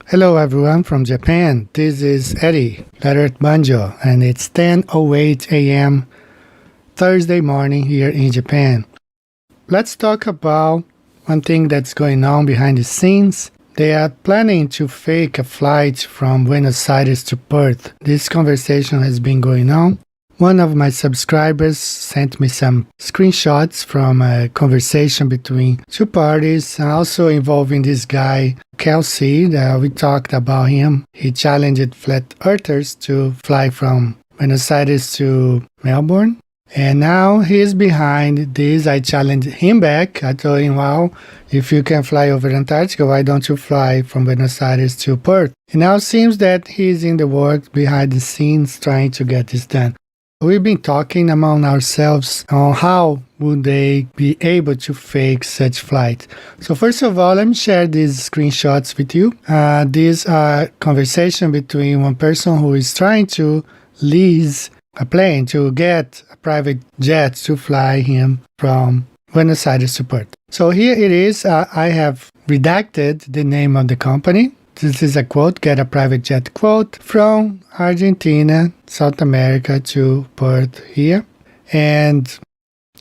Hello everyone from Japan. This is Eddie, letter Banjo, and it's 10:08 a.m. Thursday morning here in Japan. Let's talk about one thing that's going on behind the scenes. They are planning to fake a flight from Buenos Aires to Perth. This conversation has been going on. One of my subscribers sent me some screenshots from a conversation between two parties, also involving this guy, Kelsey. We talked about him. He challenged flat earthers to fly from Buenos Aires to Melbourne. And now he's behind this. I challenged him back. I told him, well, if you can fly over Antarctica, why don't you fly from Buenos Aires to Perth? And now it seems that he's in the work behind the scenes trying to get this done. We've been talking among ourselves on how would they be able to fake such flight. So first of all, let me share these screenshots with you. These are conversation between one person who is trying to lease a plane to get a private jet to fly him from Buenos Aires to Perth. So here it is. I have redacted the name of the company. This is a quote, get a private jet quote from Argentina, South America to Perth here. And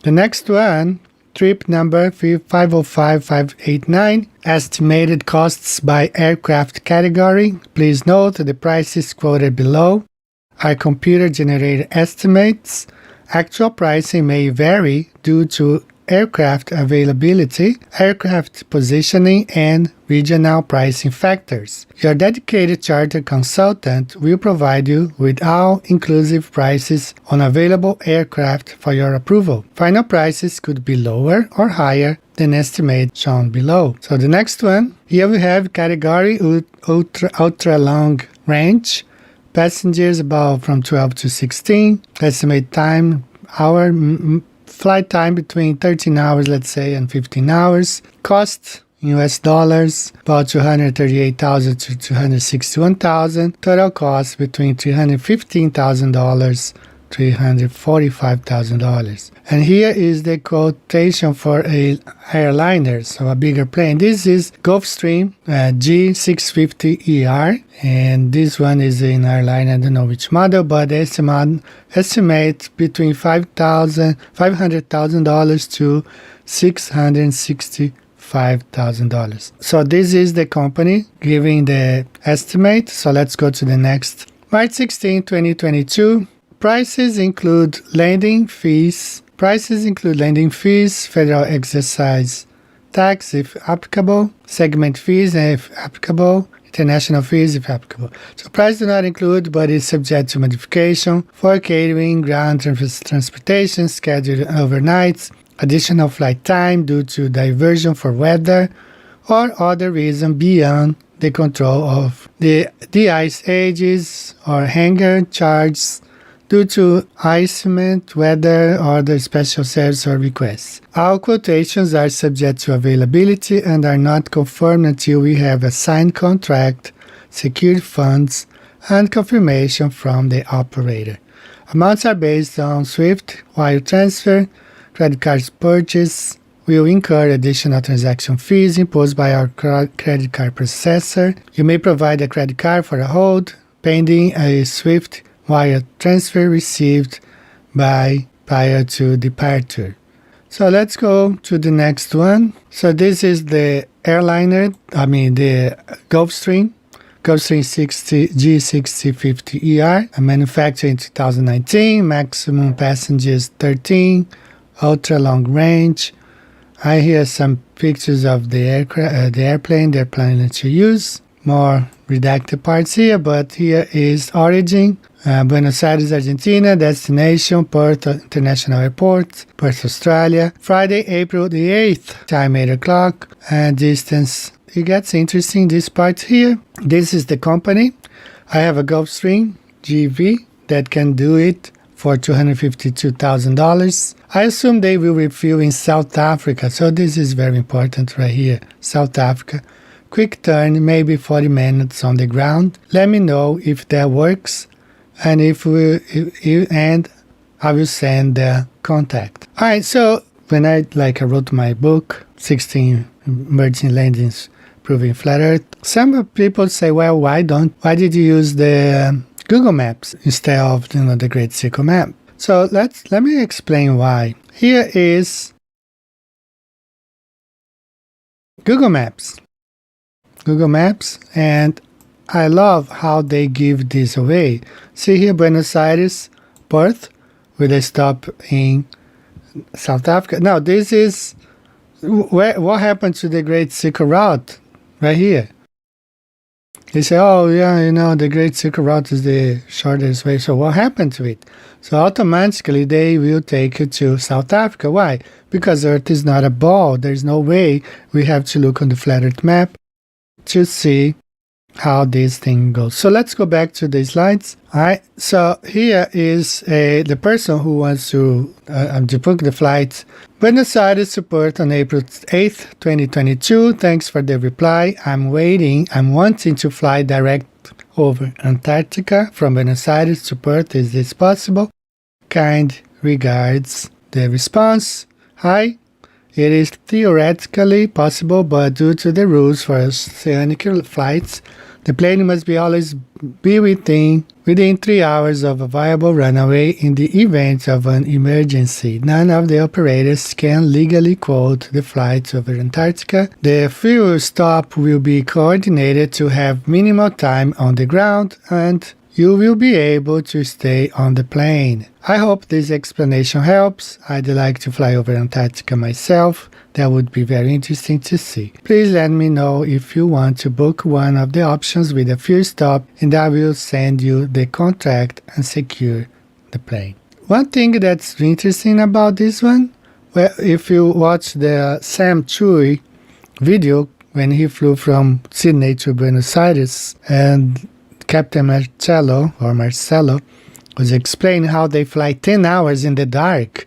the next one, trip number 505589, estimated costs by aircraft category. Please note the prices quoted below are computer-generated estimates. Actual pricing may vary due to aircraft availability, aircraft positioning, and regional pricing factors. Your dedicated charter consultant will provide you with all-inclusive prices on available aircraft for your approval. Final prices could be lower or higher than estimate shown below. So the next one, here we have category ultra long range, passengers about from 12 to 16, estimate time, flight time between 13 hours, let's say, and 15 hours. Cost, US dollars, about $238,000 to $261,000. Total cost between $315,000 $345,000. And here is the quotation for a airliner, so a bigger plane. This is Gulfstream G650ER, and this one is an airline, I don't know which model, but estimate between $500,000 to $665,000. So this is the company giving the estimate. So let's go to the next. March 16, 2022. Prices include landing fees. Federal excise tax if applicable, segment fees if applicable, international fees if applicable. So price do not include, but is subject to modification for catering, ground transportation, scheduled overnights, additional flight time due to diversion for weather or other reason beyond the control of the ice ages or hangar charges due to icement, weather, or other special service or requests. All quotations are subject to availability and are not confirmed until we have a signed contract, secured funds, and confirmation from the operator. Amounts are based on SWIFT, wire transfer, credit cards purchase, will incur additional transaction fees imposed by our credit card processor. You may provide a credit card for a hold, pending a SWIFT wire transfer received prior to departure. So let's go to the next one. So this is the airliner, the Gulfstream G650ER, manufactured in 2019, maximum passengers 13, ultra long range. I hear some pictures of the airplane they're planning to use. More redacted parts here, but here is origin. Buenos Aires, Argentina. Destination, Perth International Airport, Perth, Australia. Friday, April the 8th. Time 8 o'clock. And distance. It gets interesting, this part here. This is the company. I have a Gulfstream GV that can do it for $252,000. I assume they will refuel in South Africa. So this is very important right here. South Africa. Quick turn, maybe 40 minutes on the ground. Let me know if that works. And I will send the contact. All right, so when I wrote my book, 16 emergency landings proving flat Earth. Some people say, well, why did you use the Google Maps instead of the Great Circle map? So let me explain why. Here is Google Maps. Google Maps, and I love how they give this away. See here, Buenos Aires, Perth, with a stop in South Africa. Now, this is what happened to the Great Circle Route right here. They say, oh, yeah, the Great Circle Route is the shortest way. So what happened to it? So automatically they will take you to South Africa. Why? Because Earth is not a ball. There's no way. We have to look on the flat Earth map to see how this thing goes. So let's go back to the slides. All right. So here is the person who wants to book the flight. Buenos Aires to Perth on April 8th, 2022. Thanks for the reply. I'm wanting to fly direct over Antarctica from Buenos Aires to Perth. Is this possible? Kind regards. The response. Hi. It is theoretically possible, but due to the rules for oceanic flights, the plane must always be within 3 hours of a viable runway in the event of an emergency. None of the operators can legally quote the flights over Antarctica. The fuel stop will be coordinated to have minimal time on the ground, and you will be able to stay on the plane. I hope this explanation helps. I'd like to fly over Antarctica myself. That would be very interesting to see. Please let me know if you want to book one of the options with a fuel stop, and I will send you the contract and secure the plane. One thing that's interesting about this one, well, if you watch the Sam Chui video when he flew from Sydney to Buenos Aires, and Captain Marcelo was explaining how they fly 10 hours in the dark.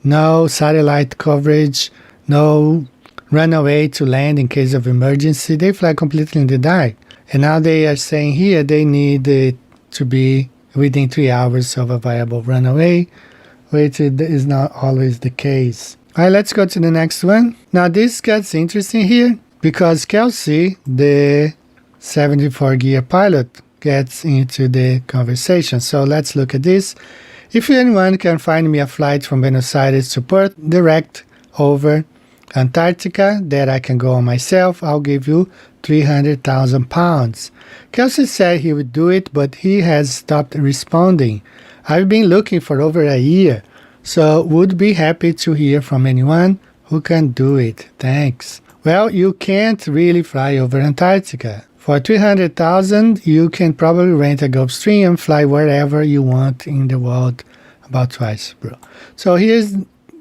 No satellite coverage, no runway to land in case of emergency. They fly completely in the dark. And now they are saying here they need it to be within 3 hours of a viable runway, which is not always the case. All right, let's go to the next one. Now this gets interesting here because Kelsey, the 74-gear pilot, gets into the conversation. So let's look at this. If anyone can find me a flight from Buenos Aires to Perth direct over Antarctica that I can go on myself, I'll give you £300,000. Kelsey said he would do it, but he has stopped responding. I've been looking for over a year, so would be happy to hear from anyone who can do it. Thanks. Well, you can't really fly over Antarctica. For $300,000, you can probably rent a Gulfstream and fly wherever you want in the world, about twice, bro. So here's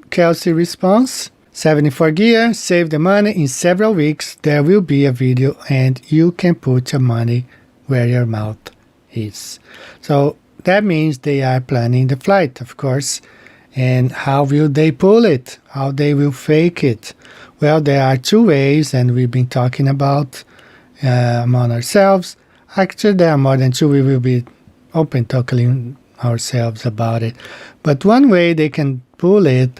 Kelsey's response. 74 gear, save the money. In several weeks, there will be a video and you can put your money where your mouth is. So that means they are planning the flight, of course. And how will they pull it? How they will fake it? Well, there are two ways, and we've been talking about among ourselves. Actually, there are more than two. We will be open talking ourselves about it. But one way they can pull it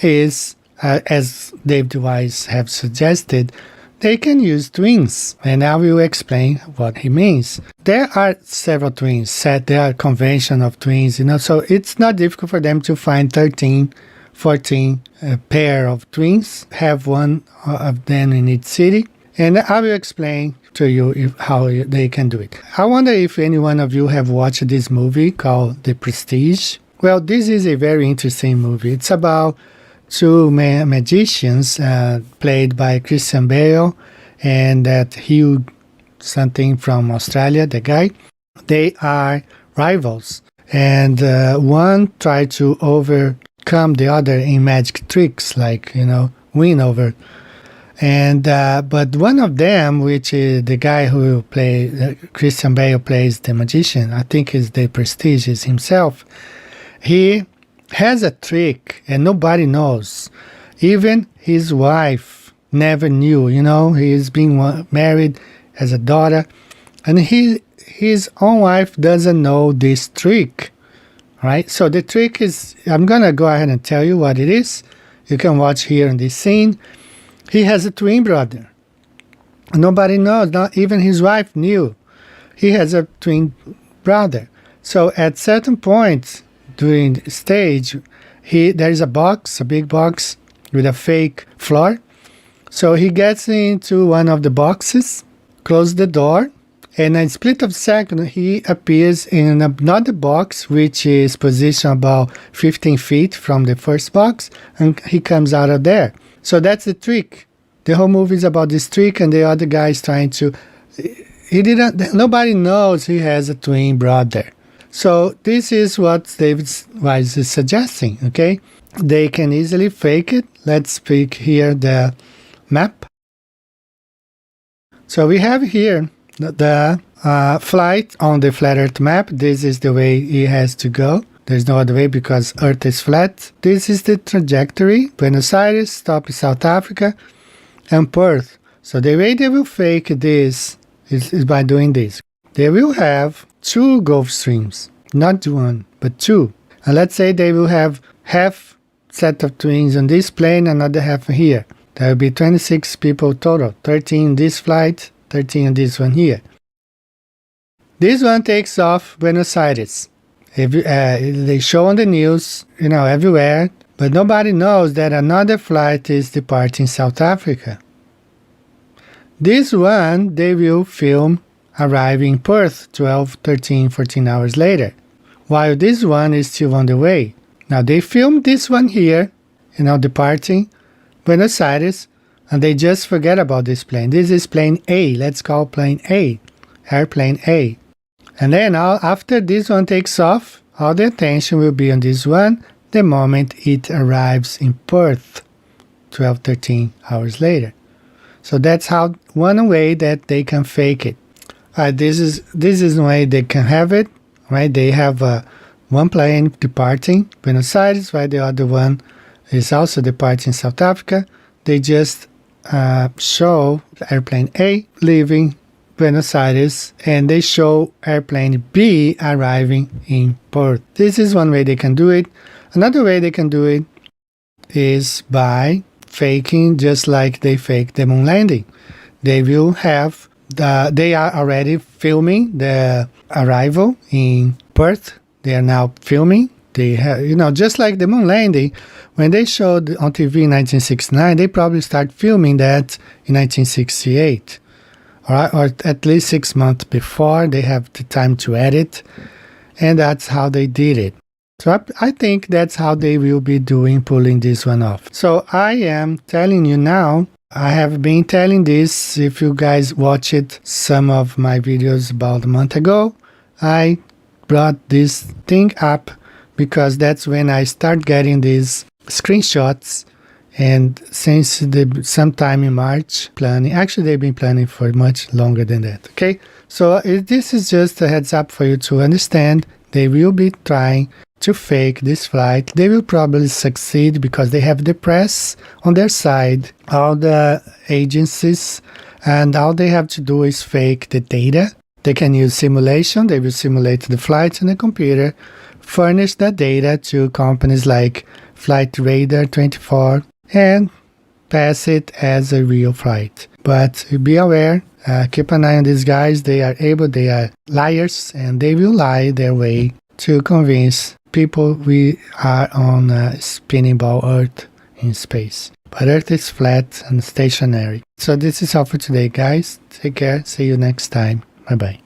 is, as David Wise have suggested, they can use twins, and I will explain what he means. There are several twins set. There are convention of twins, so it's not difficult for them to find 13, 14 pair of twins, have one of them in each city. And I will explain to you how they can do it. I wonder if any one of you have watched this movie called The Prestige. Well, this is a very interesting movie. It's about two magicians played by Christian Bale and that Hugh something from Australia, the guy. They are rivals. And one tried to overcome the other in magic tricks, like, win over. And but one of them, which is the guy who Christian Bale plays the magician, I think is The Prestige himself. He has a trick and nobody knows. Even his wife never knew. He's been married, has a daughter, and his own wife doesn't know this trick. Right? So the trick is, I'm gonna go ahead and tell you what it is. You can watch here in this scene. He has a twin brother. Nobody knows, not even his wife knew. He has a twin brother. So at certain points during the stage, there is a big box with a fake floor. So he gets into one of the boxes, closes the door, and in a split of a second, he appears in another box, which is positioned about 15 feet from the first box, and he comes out of there. So that's the trick. The whole movie is about this trick, and the other guy is trying to... Nobody knows he has a twin brother. So this is what David Wise is suggesting, okay? They can easily fake it. Let's pick here the map. So we have here the flight on the flat Earth map. This is the way it has to go. There's no other way because Earth is flat. This is the trajectory. Buenos Aires, stop in South Africa, and Perth. So the way they will fake this is by doing this. They will have two Gulf Streams, not one, but two. And let's say they will have half set of twins on this plane, another half here. There will be 26 people total, 13 in this flight, 13 in this one here. This one takes off Buenos Aires. They show on the news, everywhere, but nobody knows that another flight is departing South Africa. This one, they will film arriving in Perth 12, 13, 14 hours later, while this one is still on the way. Now they filmed this one here, departing Buenos Aires, and they just forget about this plane. This is plane A. Let's call plane A, airplane A. And then after this one takes off, all the attention will be on this one the moment it arrives in Perth 12, 13 hours later. So that's how one way that they can fake it. This is the way they can have it, right? They have one plane departing Buenos Aires, while the other one is also departing South Africa. They just show airplane A leaving Buenos Aires, and they show airplane B arriving in Perth. This is one way they can do it. Another way they can do it is by faking, just like they faked the moon landing. They will have they are already filming the arrival in Perth. They are now filming. They have, just like the moon landing, when they showed on TV in 1969, they probably start filming that in 1968. Or at least 6 months before. They have the time to edit, and that's how they did it. So I think that's how they will be pulling this one off. So I am telling you now, I have been telling this, if you guys watched some of my videos about a month ago, I brought this thing up because that's when I start getting these screenshots. And since sometime in March, actually they've been planning for much longer than that, okay? So this is just a heads up for you to understand. They will be trying to fake this flight. They will probably succeed because they have the press on their side, all the agencies, and all they have to do is fake the data. They can use simulation. They will simulate the flights in the computer, furnish that data to companies like Flight Radar 24, and pass it as a real flight. But be aware, keep an eye on these guys. They are liars, and they will lie their way to convince people we are on a spinning ball Earth in space. But Earth is flat and stationary. So this is all for today, guys. Take care. See you next time. Bye-bye.